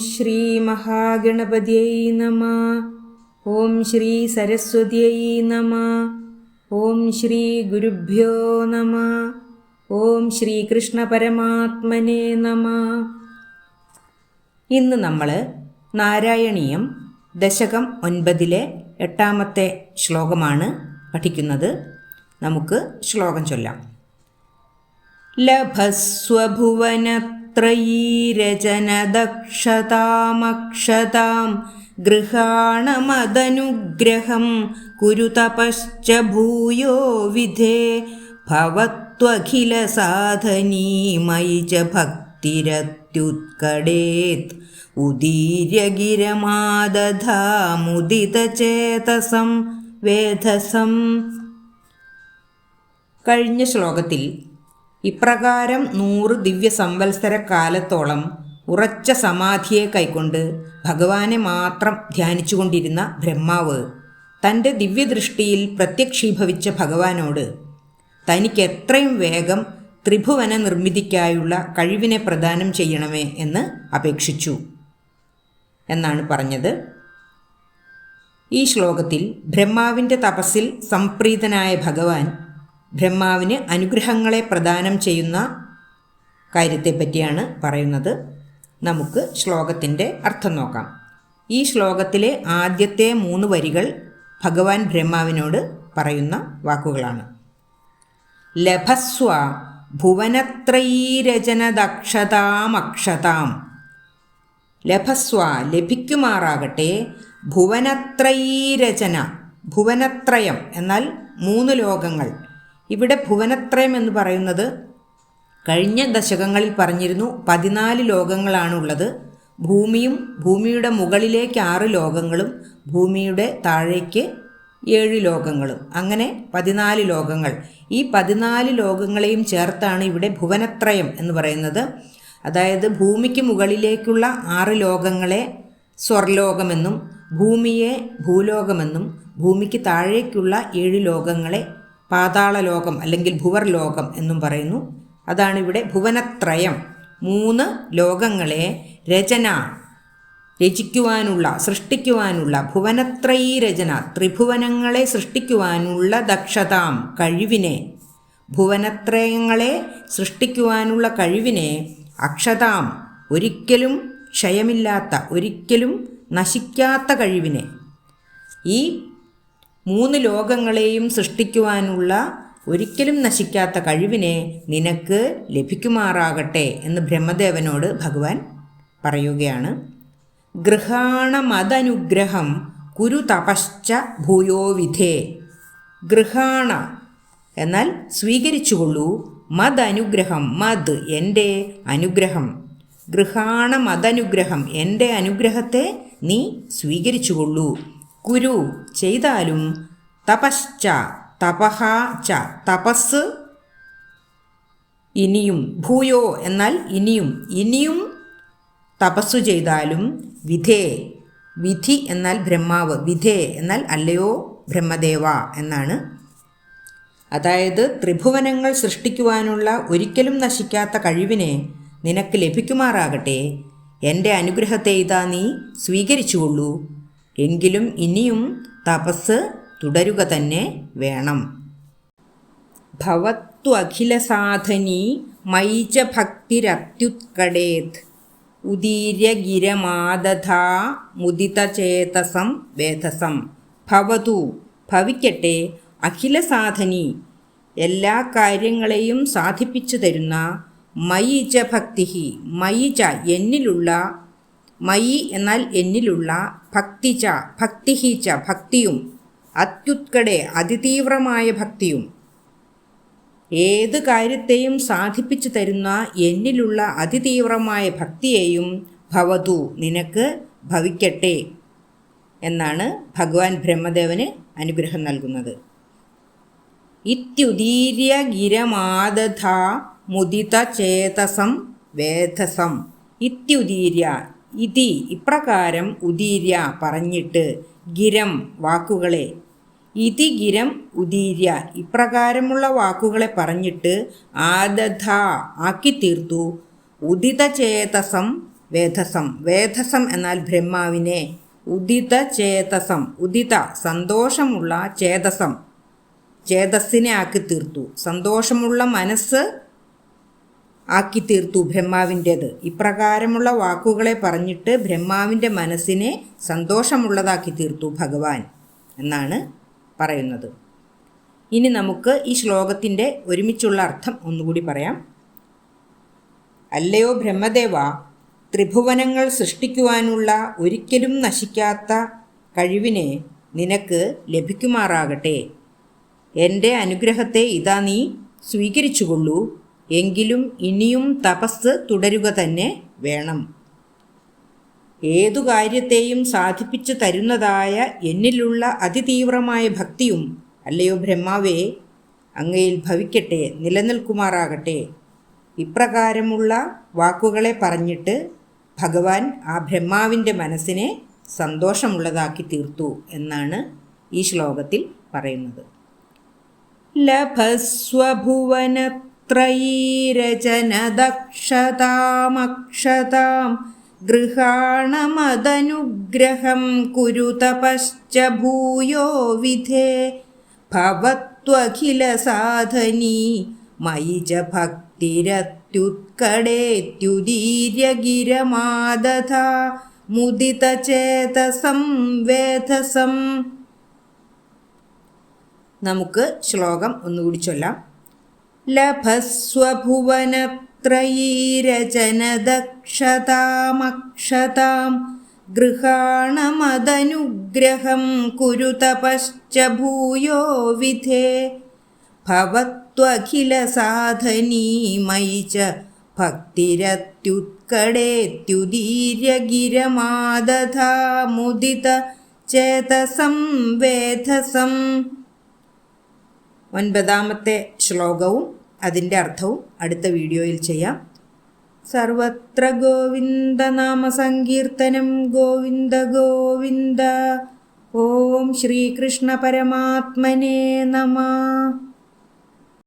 ശ്രീ മഹാഗണപതിയൈ നമഃ. ഓം ശ്രീ സരസ്വതിയൈ നമഃ. ഓം ശ്രീ ഗുരുഭ്യോ നമഃ. ഓം ശ്രീ കൃഷ്ണ പരമാത്മനേ നമഃ. ഇന്ന് നമ്മൾ നാരായണീയം ദശകം 9 8ാമത്തെ ശ്ലോകമാണ് പഠിക്കുന്നത്. നമുക്ക് ശ്ലോകം ചൊല്ലാം. ലഭസ്വഭുവനത്രയീരചനദക്ഷതാമക്ഷതാം ഗൃഹാണമദനുഗ്രഹം കുരു തപശ്ച ഭൂയോ വിധേ ഭവത്വഖിലസാധനീ മയി ച ഭക്തിരത്യുത്കടേത് ഉദീര്യഗിരമാദധാമുദിതചേതസം വേധസം. കഴിഞ്ഞ ശ്ലോകത്തിൽ ഇപ്രകാരം 100 ദിവ്യ സംവത്സര കാലത്തോളം ഉറച്ച സമാധിയെ കൈക്കൊണ്ട് ഭഗവാനെ മാത്രം ധ്യാനിച്ചുകൊണ്ടിരുന്ന ബ്രഹ്മാവ് തൻ്റെ ദിവ്യദൃഷ്ടിയിൽ പ്രത്യക്ഷീഭവിച്ച ഭഗവാനോട് തനിക്ക് എത്രയും വേഗം ത്രിഭുവന നിർമ്മിതിക്കായുള്ള കഴിവിനെ പ്രദാനം ചെയ്യണമേ എന്ന് അപേക്ഷിച്ചു എന്നാണ് പറഞ്ഞത്. ഈ ശ്ലോകത്തിൽ ബ്രഹ്മാവിൻ്റെ തപസ്സിൽ സംപ്രീതനായ ഭഗവാൻ ബ്രഹ്മാവിന് അനുഗ്രഹങ്ങളെ പ്രദാനം ചെയ്യുന്ന കാര്യത്തെപ്പറ്റിയാണ് പറയുന്നത്. നമുക്ക് ശ്ലോകത്തിൻ്റെ അർത്ഥം നോക്കാം. ഈ ശ്ലോകത്തിലെ ആദ്യത്തെ 3 വരികൾ ഭഗവാൻ ബ്രഹ്മാവിനോട് പറയുന്ന വാക്കുകളാണ്. ലഭസ്വ ഭുവനത്രയീരചനദക്ഷതാമക്ഷതാം. ലഭസ്വ ലഭിക്കുമാറാകട്ടെ, ഭുവനത്രയീരചന ഭുവനത്രയം എന്നാൽ 3 ലോകങ്ങൾ. ഇവിടെ ഭുവനത്രയം എന്ന് പറയുന്നത് കഴിഞ്ഞ ദശകങ്ങളിൽ പറഞ്ഞിരുന്നു 14 ലോകങ്ങളാണുള്ളത്. ഭൂമിയും ഭൂമിയുടെ മുകളിലേക്ക് 6 ലോകങ്ങളും ഭൂമിയുടെ താഴേക്ക് 7 ലോകങ്ങളും, അങ്ങനെ 14 ലോകങ്ങൾ. ഈ 14 ലോകങ്ങളെയും ചേർത്താണ് ഇവിടെ ഭുവനത്രയം എന്ന് പറയുന്നത്. അതായത് ഭൂമിക്ക് മുകളിലേക്കുള്ള 6 ലോകങ്ങളെ സ്വർലോകമെന്നും ഭൂമിയെ ഭൂലോകമെന്നും ഭൂമിക്ക് താഴേക്കുള്ള 7 ലോകങ്ങളെ പാതാളലോകം അല്ലെങ്കിൽ ഭുവർലോകം എന്നും പറയുന്നു. അതാണ് ഇവിടെ ഭുവനത്രയം. 3 ലോകങ്ങളെ രചിക്കുവാനുള്ള സൃഷ്ടിക്കുവാനുള്ള ഭുവനത്രയീ രചന ത്രിഭുവനങ്ങളെ സൃഷ്ടിക്കുവാനുള്ള ദക്ഷതാം കഴിവിനെ, ഭുവനത്രയങ്ങളെ സൃഷ്ടിക്കുവാനുള്ള കഴിവിനെ, അക്ഷതാം ഒരിക്കലും ക്ഷയമില്ലാത്ത ഒരിക്കലും നശിക്കാത്ത കഴിവിനെ, ഈ 3 ലോകങ്ങളെയും സൃഷ്ടിക്കുവാനുള്ള ഒരിക്കലും നശിക്കാത്ത കഴിവിനെ നിനക്ക് ലഭിക്കുമാറാകട്ടെ എന്ന് ബ്രഹ്മദേവനോട് ഭഗവാൻ പറയുകയാണ്. ഗൃഹാണമദനുഗ്രഹം കുരു തപശ്ച ഭൂയോ വിധേ. ഗൃഹാണ എന്നാൽ സ്വീകരിച്ചുകൊള്ളൂ, മദനുഗ്രഹം മദ് എൻ്റെ അനുഗ്രഹം, ഗൃഹാണമദനുഗ്രഹം എൻ്റെ അനുഗ്രഹത്തെ നീ സ്വീകരിച്ചുകൊള്ളൂ. കുരു ചെയ്താലും, തപശ്ച തപഹ ച തപസ് ഇനിയും, ഭൂയോ എന്നാൽ ഇനിയും തപസ്സു ചെയ്താലും, വിധേ വിധി എന്നാൽ ബ്രഹ്മാവ്, വിധേ എന്നാൽ അല്ലയോ ബ്രഹ്മദേവ എന്നാണ്. അതായത് ത്രിഭുവനങ്ങൾ സൃഷ്ടിക്കുവാനുള്ള ഒരിക്കലും നശിക്കാത്ത കഴിവിനെ നിനക്ക് ലഭിക്കുമാറാകട്ടെ, എൻ്റെ അനുഗ്രഹത്തെ ഇതാ നീ സ്വീകരിച്ചുകൊള്ളൂ. എങ്കിലും ഇനിയും തപസ് തുടരുക തന്നെ വേണം. ഭവത്വഖിലസാധനീ മയി ച ഭക്തിരത്യുത്കടേത് ഉദീര്യഗിരമാദധാ മുദിതചേതസം വേധസം. ഭവതു ഭവിക്കട്ടെ, അഖിലസാധനീ എല്ലാ കാര്യങ്ങളെയും സാധിപ്പിച്ചു തരുന്ന, മയി ച ഭക്തി മയി ച എന്നിലുള്ള, മയി എന്നാൽ എന്നിലുള്ള, ഭക്തി ച ഭക്തിഹി ച ഭക്തിയും, അത്യുത്കടേ അതിതീവ്രമായ ഭക്തിയും. ഏത് കാര്യത്തെയും സാധിപ്പിച്ചു തരുന്ന എന്നിലുള്ള അതിതീവ്രമായ ഭക്തിയെയും ഭവതു നിനക്ക് ഭവിക്കട്ടെ എന്നാണ് ഭഗവാൻ ബ്രഹ്മദേവന് അനുഗ്രഹം നൽകുന്നത്. ഇത്യുദീര്യ ഗിരമാദധാ മുദിതചേതസം വേധസം. ഇത്യുദീര്യ ഇതി ഇപ്രകാരം, ഉദീര്യ പറഞ്ഞിട്ട്, ഗിരം വാക്കുകളെ, ഇതി ഗിരം ഉദീര്യ ഇപ്രകാരമുള്ള വാക്കുകളെ പറഞ്ഞിട്ട്, ആദധ ആക്കി തീർത്തു, ഉദിതചേതസം വേധസം. വേധസം എന്നാൽ ബ്രഹ്മാവിനെ. ഉദിത ചേതസം. ഉദിത സന്തോഷമുള്ള ചേതസം, ചേതസ്സിനെ ആക്കി തീർത്തു. സന്തോഷമുള്ള മനസ്സ് ആക്കി തീർത്തു ബ്രഹ്മാവിൻ്റേത്. ഇപ്രകാരമുള്ള വാക്കുകളെ പറഞ്ഞിട്ട് ബ്രഹ്മാവിൻ്റെ മനസ്സിനെ സന്തോഷമുള്ളതാക്കി തീർത്തു ഭഗവാൻ എന്നാണ് പറയുന്നത്. ഇനി നമുക്ക് ഈ ശ്ലോകത്തിൻ്റെ ഒരുമിച്ചുള്ള അർത്ഥം ഒന്നുകൂടി പറയാം. അല്ലയോ ബ്രഹ്മദേവ, ത്രിഭുവനങ്ങൾ സൃഷ്ടിക്കുവാനുള്ള ഒരിക്കലും നശിക്കാത്ത കഴിവിനെ നിനക്ക് ലഭിക്കുമാറാകട്ടെ. എൻ്റെ അനുഗ്രഹത്തെ ഇതാ നീ സ്വീകരിച്ചുകൊള്ളൂ. എങ്കിലും ഇനിയും തപസ് തുടരുക തന്നെ വേണം. ഏതു കാര്യത്തെയും സാധിപ്പിച്ചു തരുന്നതായ എന്നിലുള്ള അതിതീവ്രമായ ഭക്തിയും അല്ലയോ ബ്രഹ്മാവേ അങ്ങയിൽ ഭവിക്കട്ടെ, നിലനിൽക്കുമാറാകട്ടെ. ഇപ്രകാരമുള്ള വാക്കുകളെ പറഞ്ഞിട്ട് ഭഗവാൻ ആ ബ്രഹ്മാവിൻ്റെ മനസ്സിനെ സന്തോഷമുള്ളതാക്കി തീർത്തു എന്നാണ് ഈ ശ്ലോകത്തിൽ പറയുന്നത്. ലഭസ്വഭുവനത്രയീരചനദക്ഷതാമക്ഷതാം ഗൃഹാണമദനുഗ്രഹം കുരു തപശ്ച ഭൂയോ വിധേ ഭവത്വഖില സാധനീ മയി ച ഭക്തിരത്യുത്കടേത്യുദീര്യഗിരമാദധാ മുദിതചേതസം വേധസം. നമുക്ക് ശ്ലോകം ഒന്നുകൂടി ചൊല്ലാം. ലഭസ്വഭുവനത്രയീരചനദക്ഷതാമക്ഷതാം ഗൃഹാണമദനുഗ്രഹം കുരു തപശ്ച ഭൂയോ വിധേ ഭവത്വഖില സാധനീ മയി ച ഭക്തിരത്യുത്കടേത്യുദീര്യഗിരമാദധാ മുദിത ചേതസം വേധസം. 9ാമത്തെ ശ്ലോകവും അതിൻ്റെ അർത്ഥവും അടുത്ത വീഡിയോയിൽ ചെയ്യാം. സർവത്ര ഗോവിന്ദനാമ സങ്കീർത്തനം. ഗോവിന്ദ ഗോവിന്ദ. ഓം ശ്രീകൃഷ്ണ പരമാത്മനേ നമഃ.